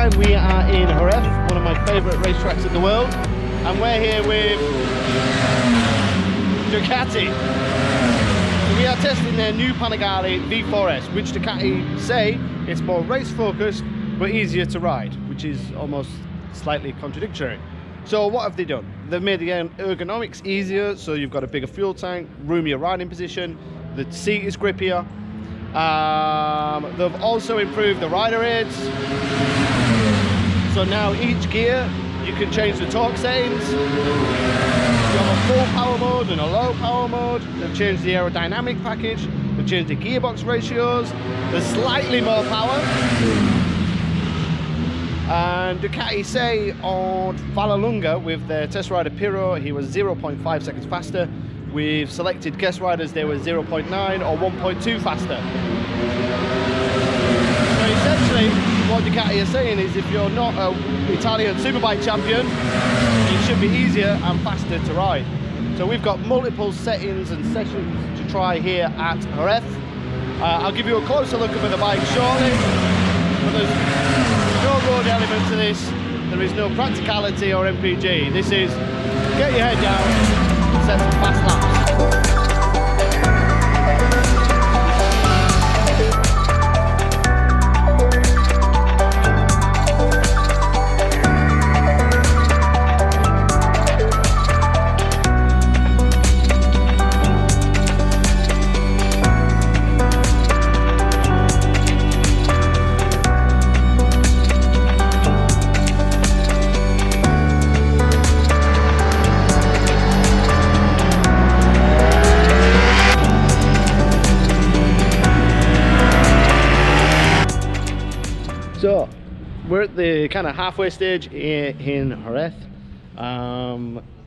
time we are in Jerez, one of my favourite racetracks in the world, and we're here with Ducati. So we are testing their new Panigale V4S, which Ducati say it's more race focused but easier to ride, which is almost slightly contradictory. So what have they done? They've made the ergonomics easier, so you've got a bigger fuel tank, roomier riding position, the seat is grippier. They've also improved the rider aids, so now each gear you can change the torque settings. You have a full power mode and a low power mode. They've changed the aerodynamic package, they've changed the gearbox ratios, there's slightly more power. And Ducati say on Vallelunga with their test rider Pirro, he was 0.5 seconds faster. With selected guest riders, they were 0.9 or 1.2 faster. So essentially, what Ducati are saying is if you're not an Italian Superbike champion, it should be easier and faster to ride. So we've got multiple settings and sessions to try here at Jerez. I'll give you a closer look at the bike shortly, but there's no road element to this. There is no practicality or MPG. This is get your head down, set some fast laps. So we're at the kind of halfway stage here in Jerez.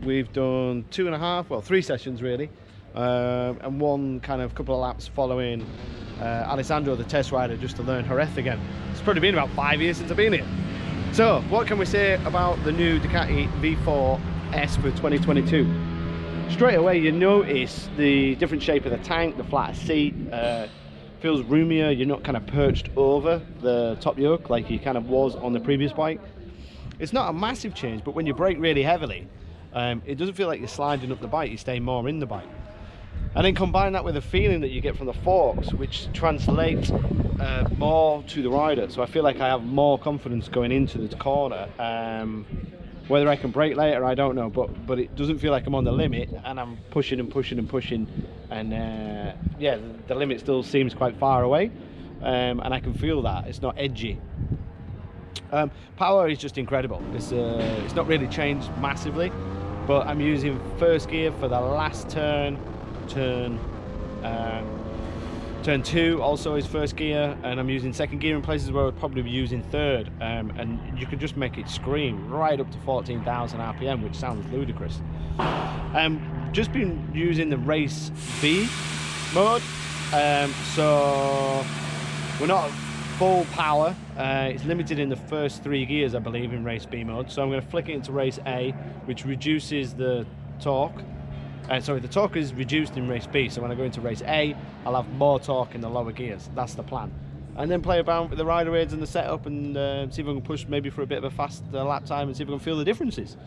We've done 3 sessions really, and one kind of couple of laps following Alessandro, the test rider, just to learn Jerez again. It's probably been about 5 years since I've been here. So what can we say about the new Ducati V4S for 2022? Straight away you notice the different shape of the tank, the flatter seat, feels roomier. You're not kind of perched over the top yoke like you kind of was on the previous bike. It's not a massive change, but when you brake really heavily, it doesn't feel like you're sliding up the bike, you stay more in the bike. And then combine that with the feeling that you get from the forks, which translates more to the rider. So I feel like I have more confidence going into the corner. Whether I can brake later, I don't know, but it doesn't feel like I'm on the limit and I'm pushing and pushing and pushing, and yeah, the limit still seems quite far away, and I can feel that it's not edgy. Power is just incredible. It's not really changed massively, but I'm using first gear for the last turn 2 also is first gear, and I'm using second gear in places where I would probably be using third, and you can just make it scream right up to 14,000 RPM, which sounds ludicrous. Just been using the race B mode, so we're not full power. It's limited in the first 3 gears, I believe, in race B mode. So I'm going to flick it into race A, which reduces the torque. Sorry, the torque is reduced in race B, so when I go into race A, I'll have more torque in the lower gears. That's the plan. And then play about with the rider aids and the setup, and see if I can push maybe for a bit of a fast lap time and see if I can feel the differences.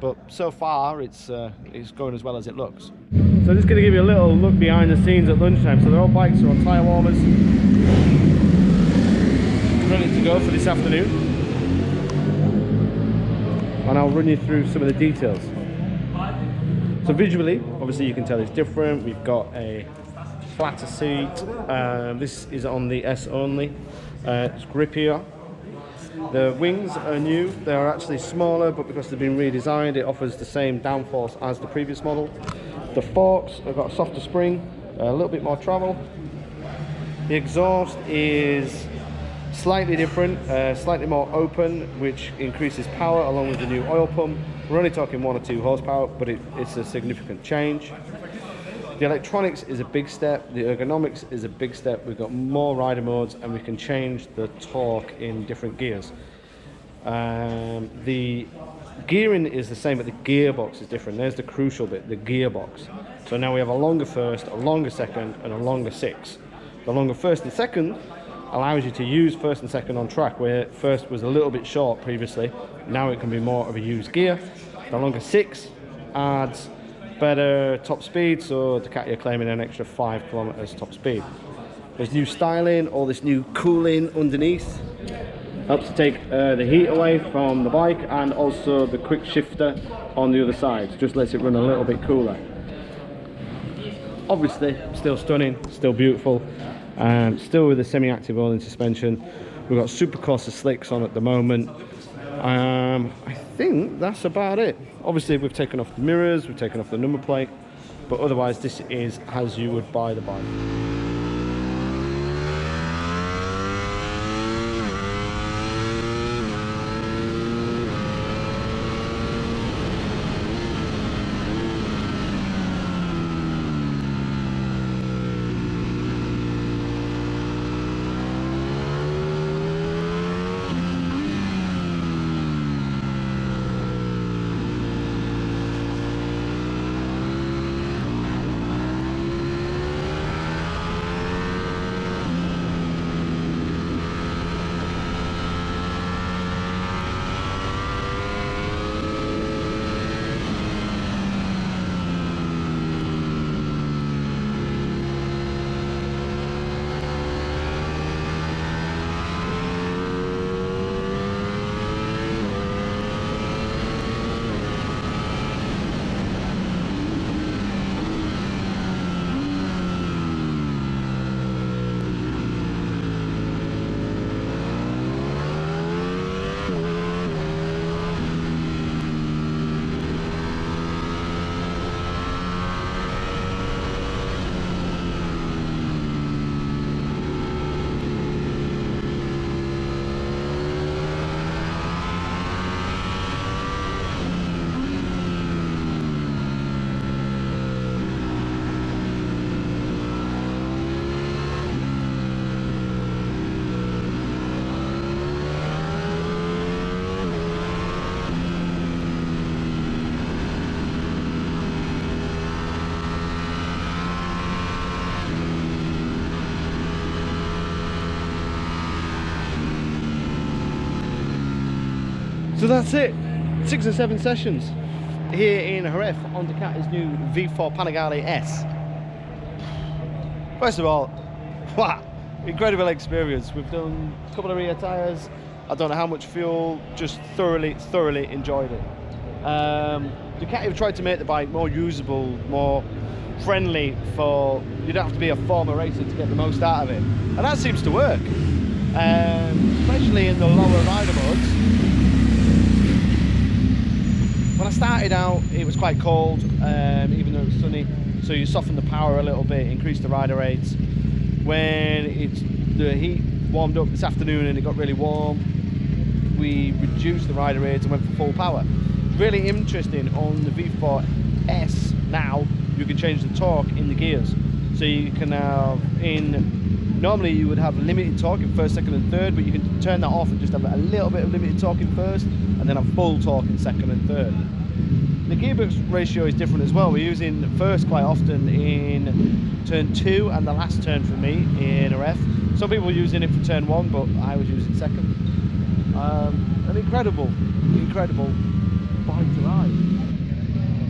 But so far, it's going as well as it looks. So I'm just going to give you a little look behind the scenes at lunchtime. So all bikes are on tyre warmers, ready to go for this afternoon. And I'll run you through some of the details. So visually, obviously you can tell it's different. We've got a flatter seat. This is on the S only. It's grippier. The wings are new. They're actually smaller, but because they've been redesigned, it offers the same downforce as the previous model. The forks have got a softer spring, a little bit more travel. The exhaust is slightly different, slightly more open, which increases power along with the new oil pump. We're only talking 1 or 2 horsepower, but it's a significant change. The electronics is a big step, the ergonomics is a big step. We've got more rider modes and we can change the torque in different gears. The gearing is the same, but the gearbox is different. There's the crucial bit, the gearbox. So now we have a longer first, a longer second, and a longer 6. The longer first and second allows you to use first and second on track, where first was a little bit short previously. Now it can be more of a used gear. The longer 6 adds better top speed, so Ducati are claiming an extra 5 kilometers top speed. There's new styling, all this new cooling underneath. Helps to take the heat away from the bike, and also the quick shifter on the other side just lets it run a little bit cooler. Obviously still stunning, still beautiful, still with the semi-active oiling suspension. We've got Super Corsa slicks on at the moment. I think that's about it. Obviously we've taken off the mirrors, we've taken off the number plate, but otherwise this is as you would buy the bike. So that's it, 6 or 7 sessions here in Jerez on Ducati's new V4 Panigale S. First of all, wow, incredible experience. We've done a couple of rear tyres, I don't know how much fuel, just thoroughly enjoyed it. Ducati have tried to make the bike more usable, more friendly for, you don't have to be a former racer to get the most out of it. And that seems to work, especially in the lower rider modes. When I started out, it was quite cold, even though it was sunny, so you soften the power a little bit, increase the rider rates. When the heat warmed up this afternoon and it got really warm, we reduced the rider rates and went for full power. Really interesting, on the V4S now, you can change the torque in the gears. So you can have, normally you would have limited torque in first, second and third, but you can turn that off and just have a little bit of limited torque in first, and then have full torque in second and third. The gearbox ratio is different as well. We're using first quite often in turn 2 and the last turn for me in RF. Some people are using it for turn 1, but I was using second. An incredible bike to ride.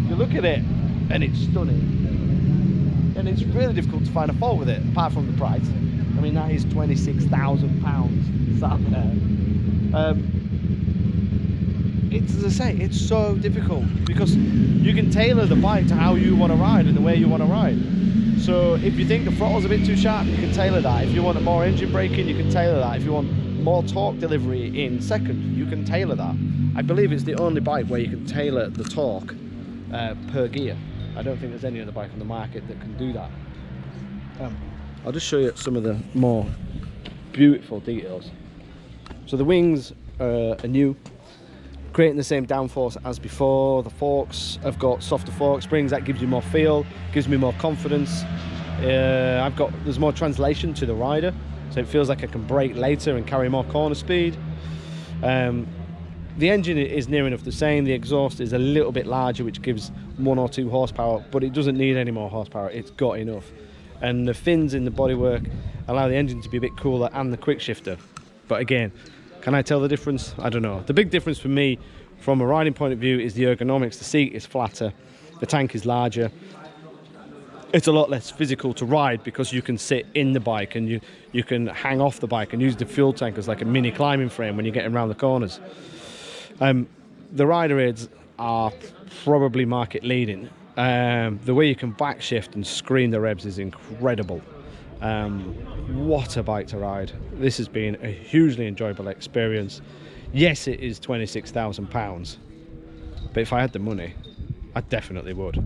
You look at it and it's stunning, and it's really difficult to find a fault with it apart from the price. I mean, that is £26,000 sat there. It's, as I say, it's so difficult because you can tailor the bike to how you want to ride and the way you want to ride. So if you think the throttle's a bit too sharp, you can tailor that. If you want more engine braking, you can tailor that. If you want more torque delivery in second, you can tailor that. I believe it's the only bike where you can tailor the torque per gear. I don't think there's any other bike on the market that can do that. I'll just show you some of the more beautiful details. So the wings are new, creating the same downforce as before. The forks have got softer fork springs, that gives you more feel, gives me more confidence. There's more translation to the rider, so it feels like I can brake later and carry more corner speed. The engine is near enough the same. The exhaust is a little bit larger, which gives 1 or 2 horsepower, but it doesn't need any more horsepower, it's got enough. And the fins in the bodywork allow the engine to be a bit cooler, and the quick shifter. But again, can I tell the difference? I don't know. The big difference for me from a riding point of view is the ergonomics. The seat is flatter, the tank is larger. It's a lot less physical to ride because you can sit in the bike and you can hang off the bike and use the fuel tank as like a mini climbing frame when you're getting around the corners. The rider aids are probably market leading. The way you can backshift and screen the revs is incredible. What a bike to ride. This has been a hugely enjoyable experience. Yes, it is £26,000, but if I had the money, I definitely would.